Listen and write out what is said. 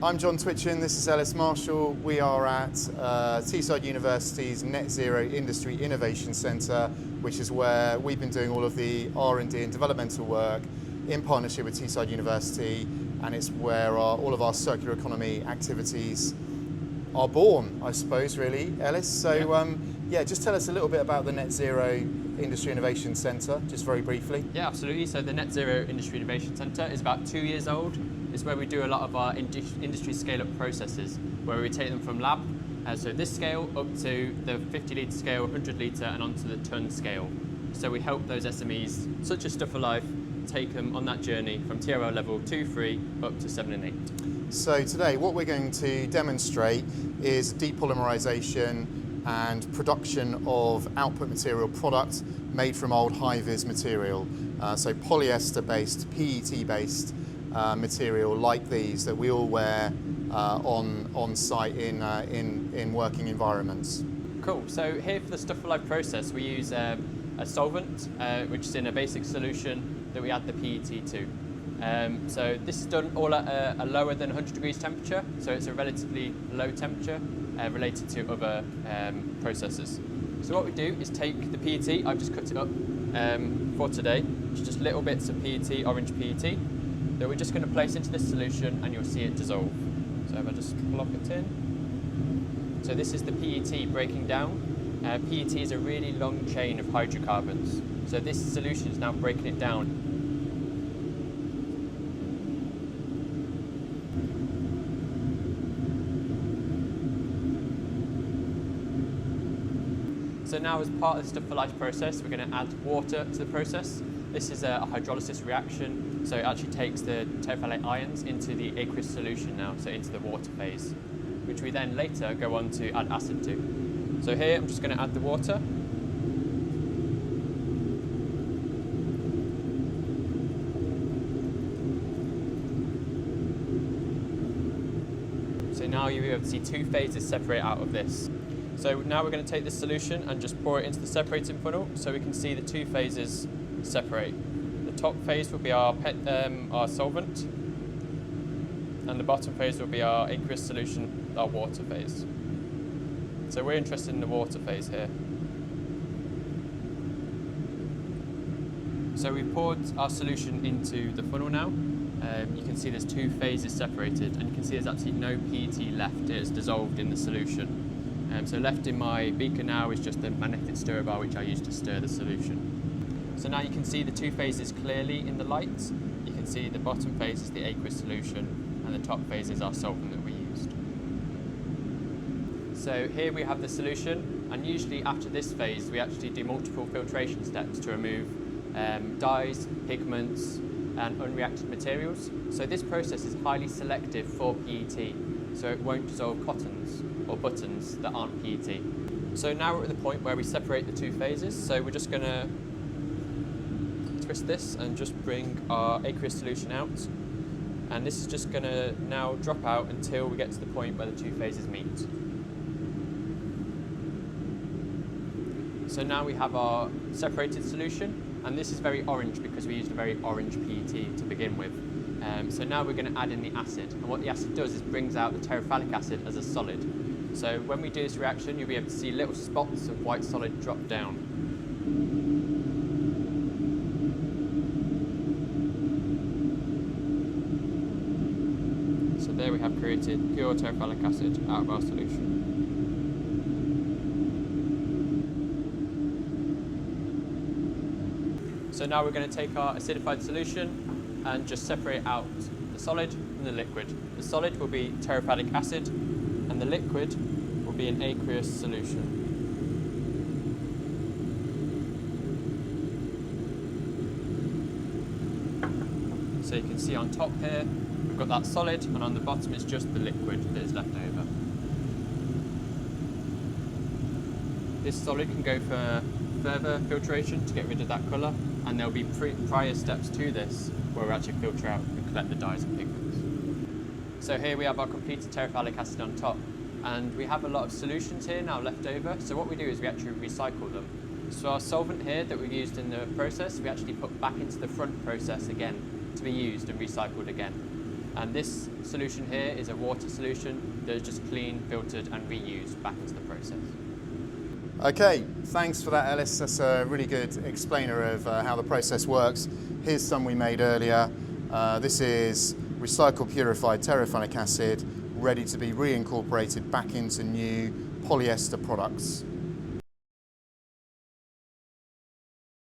I'm John Twitchin, this is Ellis Marshall. We are at Teesside University's Net Zero Industry Innovation Centre, which is where we've been doing all of the R&D and developmental work in partnership with Teesside University, and it's where all of our circular economy activities are born, I suppose, really, Ellis. So yeah, just tell us a little bit about the Net Zero Industry Innovation Centre, just very briefly. Yeah, absolutely. So the Net Zero Industry Innovation Centre is about 2 years old. It's where we do a lot of our industry scale-up processes, where we take them from lab, so this scale, up to the 50 litre scale, 100 litre, and onto the tonne scale. So we help those SMEs, such as Stuff4Life, take them on that journey from TRL level 2, 3, up to 7 and 8. So today, what we're going to demonstrate is depolymerisation and production of output material product made from old high-vis material. So polyester-based, PET-based material like these that we all wear on site in working environments. Cool. So here for the Stuff4Life process, we use a solvent which is in a basic solution that we add the PET to. So this is done all at a lower than 100 degrees temperature, so it's a relatively low temperature related to other processes. So what we do is take the PET, I've just cut it up for today, it's just little bits of PET, orange PET, that we're just going to place into this solution, and you'll see it dissolve. So if I just plop it in. So this is the PET breaking down. PET is a really long chain of hydrocarbons. So this solution is now breaking it down. So now, as part of the Stuff4Life process, we're going to add water to the process. This is a hydrolysis reaction, so it actually takes the terephthalate ions into the aqueous solution now, so into the water phase, which we then later go on to add acid to. So here I'm just going to add the water. So now you'll be able to see two phases separate out of this. So now we're going to take this solution and just pour it into the separating funnel so we can see the two phases separate. The top phase will be our solvent, and the bottom phase will be our aqueous solution, our water phase. So we're interested in the water phase here. So we've poured our solution into the funnel now. You can see there's two phases separated, and you can see there's absolutely no PET left. It is dissolved in the solution. So left in my beaker now is just the magnetic stirrer bar, which I use to stir the solution. So now you can see the two phases clearly in the light. You can see the bottom phase is the aqueous solution, and the top phase is our solvent that we used. So here we have the solution, and usually after this phase we actually do multiple filtration steps to remove dyes, pigments and unreacted materials. So this process is highly selective for PET, so it won't dissolve cottons or buttons that aren't PET. So now we're at the point where we separate the two phases, so we're just going to twist this and just bring our aqueous solution out, and this is just going to now drop out until we get to the point where the two phases meet. So now we have our separated solution, and this is very orange because we used a very orange PET to begin with. So now we're going to add in the acid, and what the acid does is brings out the terephthalic acid as a solid. So when we do this reaction, you'll be able to see little spots of white solid drop down. So there we have created pure terephthalic acid out of our solution. So now we're going to take our acidified solution and just separate out the solid from the liquid. The solid will be terephthalic acid, and the liquid will be an aqueous solution. So you can see on top here, we've got that solid, and on the bottom is just the liquid that is left over. This solid can go for further filtration to get rid of that colour, and there'll be prior steps to this where we actually filter out and collect the dyes and pigments. So here we have our completed terephthalic acid on top, and we have a lot of solutions here now left over, so what we do is we actually recycle them. So our solvent here that we used in the process, we actually put back into the front process again to be used and recycled again. And this solution here is a water solution that is just cleaned, filtered and reused back into the process. Okay, thanks for that, Ellis. That's a really good explainer of how the process works. Here's some we made earlier. This is recycled purified terephthalic acid, ready to be reincorporated back into new polyester products.